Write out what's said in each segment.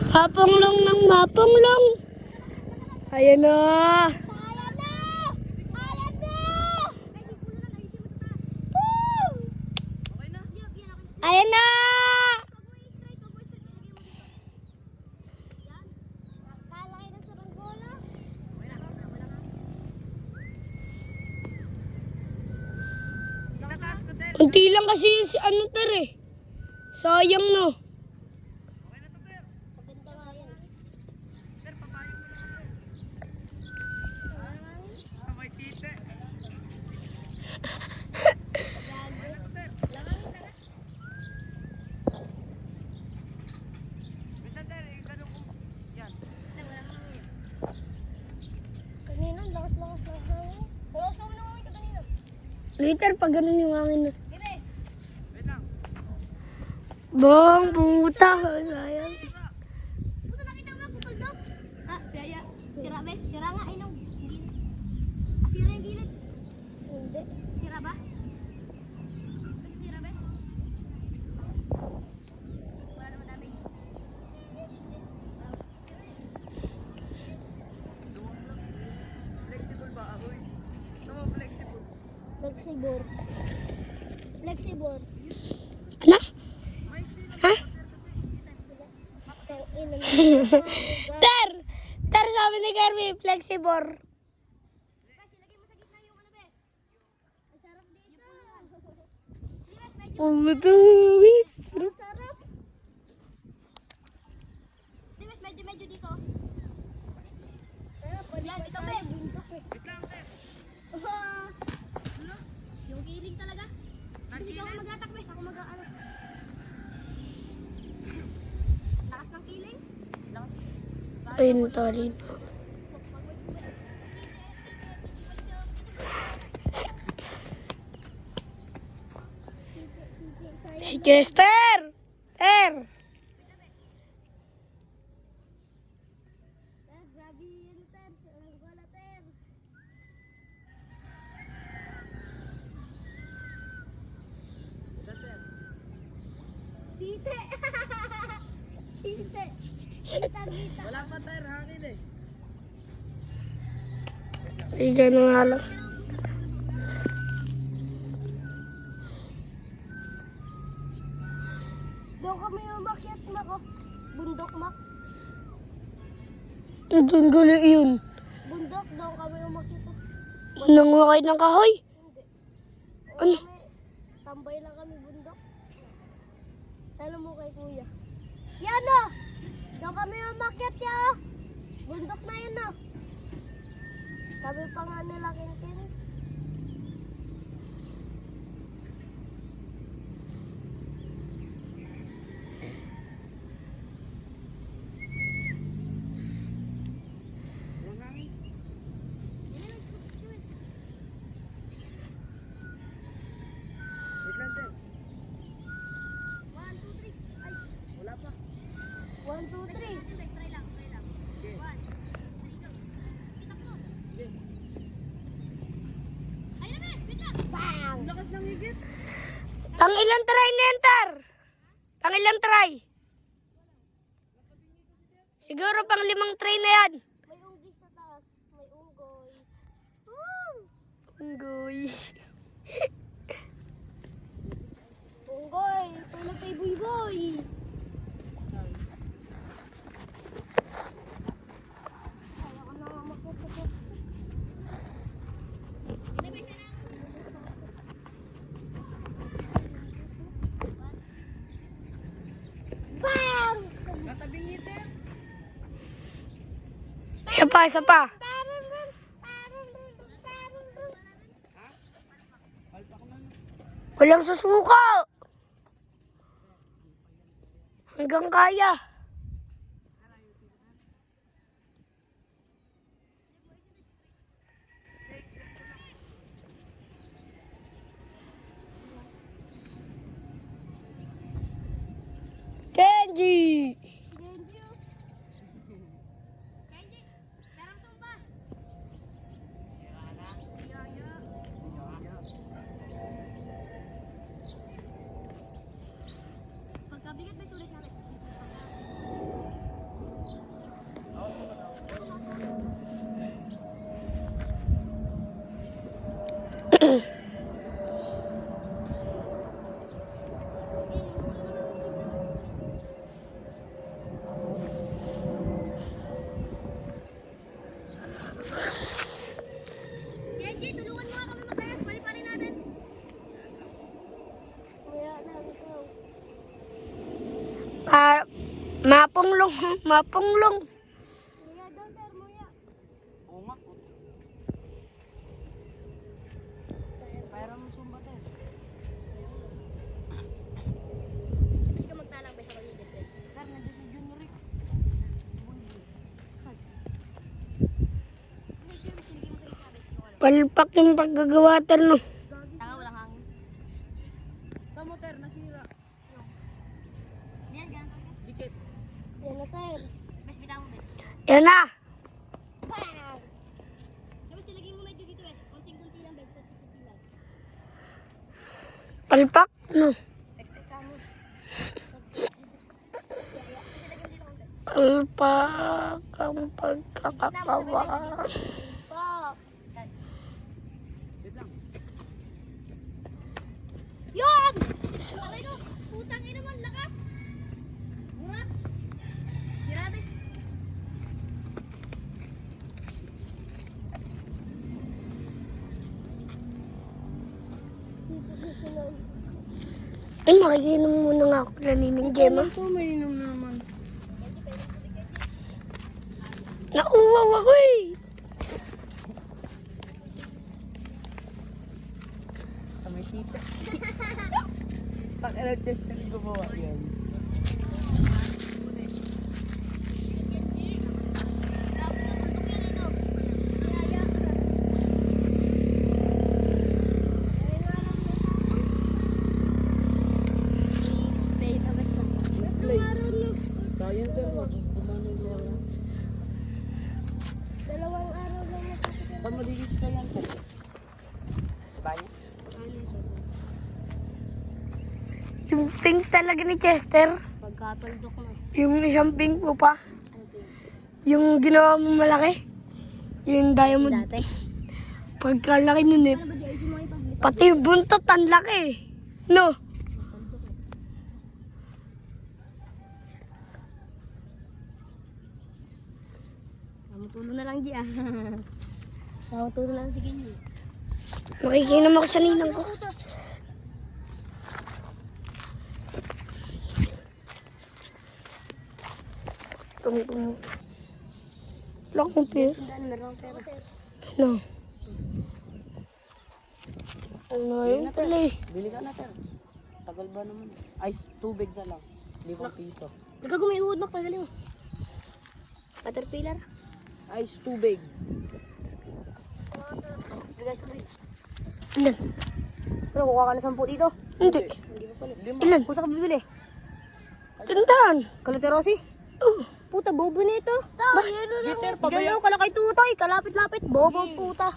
Mapunglong ng mapunglong. Ayan na. Ayan na. Unti lang kasi si ano ter eh. Sayang no. Kanina, lakas-lakas ng hangin. Lakas ka mo ng hangin ka kanina. Later pag ganun yung hangin na. Bong, puta. Sayang. Puta, nakita mo ako kuldok? Ha, kaya. Sira, bes. Sira nga, inom. Sira yung gilid. Hindi. Sira ba? Sira, bes? Wala naman damage. Flexible ba ako eh? Tama, flexible. Flexible. Flexible. Ano? Ha? Ter! Ter, sabi ni Kirby, flexible. Oh, ito. Sarap. Dimas, medyo dito. Yan, dito, bes. Yung kiling talaga. Kasi ikaw mag-atak, bes. Ako mag-ano. Lakas ng kiling. Ayun, tali. Si Chester! Ter! Grabe yun, Ter. Wala, Ter. Tite. Tite. Tita. Wala pa tayo, hangin eh. Ay, gano'n nga lang. Doon kami umakyat, Mak. Bundok, Mak. Doon gali yun. Bundok, doon kami umakyat. Nanguha ng kahoy. Hindi. Ano? Tambay lang kami bundok. Talo mo kay kuya. Yan o! Doon kami umakyat ya. Bundok na yun o. Sabi pa nga nila Kinkin. Walang hangin. Wait lang, Ter. 1, 2, 3. Ay, Wala pa. 1, 2, 3. Try lang. Okay. 1, 2, 3, go. Pitak ko. Okay. Ayun na, bes. Wait lang. Bang! Ang lakas ng higit. Pang ilang try na yan, Ter? Pang ilang try? Siguro pang 5 try na yan. May unggis sa taas. May unggoy. Unggoy. Unggoy. Tulog kay Buyboy. Ayoko na nga magpupukot. Bang! Katabing ngiti. Isa pa. Walang susuko. Hanggang kaya. Kenji! Kenji, perang tumba. Pagkabigat may sulit natin. mapunglong, mapunglong. Muya daw, sir, muya. Oo nga, puti. Para mo sumba tayo. Tapos ka magtalang ba siya kanina, Pres? Sir, nandiyan si Junior eh. Palpak yung paggagawater, no? Tanga, walang hangin. Tamo, ter, nasira. Diyan, ganun. Dikit. Yan na, sir. Mas bitaw mo, Bes. Yan na. Bang! Tapos ilagay mo medyo dito, Bes. Konting-konti lang, Bes. Konting-konti lang. Palpak, no? Teka mo. Palpak ang pagkakatawa. Pop. Wait lang. Yan! Aray ko, putang ina man, lakas. Mura. Sira, Bes. Ay, makikinom muna nga ako lanining Gemma. Ito, may inom na naman. Nauwaw ako eh. May tita. Pakilala test na gumawa yan. Sayang ter, gumana yung wala. Dalawang araw lang na. Saan mo di-display yan ter? Sa banyo? Yung pink talaga ni Chester. Pagkataldok na. Yung isang pink mo pa. Ano ba yun? Yung ginawa mo malaki. Yung diamond. Dati. Pagkalaki nun eh. Ano ba di ayusin mo ipag-lipat? Pati yung buntot, ang laki. No? Mamutulo na lang di ah. Mamutulo na lang si Kenny. Makikinom ako sa ninang ko. Tum. Wala akong pera. Tandaan, meron akong pera. No. Ano yun pala eh. Bili ka na ter. Tagal ba naman? Ice, tubig na lang. 5 piso. Nagkagumiuod mak, pagaling mo. Caterpillar. Ice, tubig. Bigas ko rin. Ilan? Ano, kukuha ka na 10 dito? Hindi. Hindi pa pala. 5. Ilan? Kung saan ka bibili? Tandaan. Kalaterosi? Oh. Puta, bobo nito. Gitter, Diyan pabaya. lang, kalakay tutoy. Kalapit-lapit. Bobo, puta.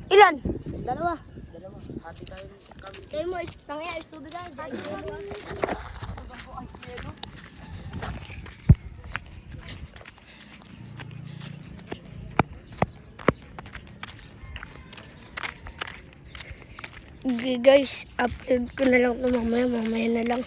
Ilan? Dalawa. Dalawa. Hati tayo kami. Kayo mo, tangya, tubig ka. Okay guys, upload ko na lang ito mamaya na lang.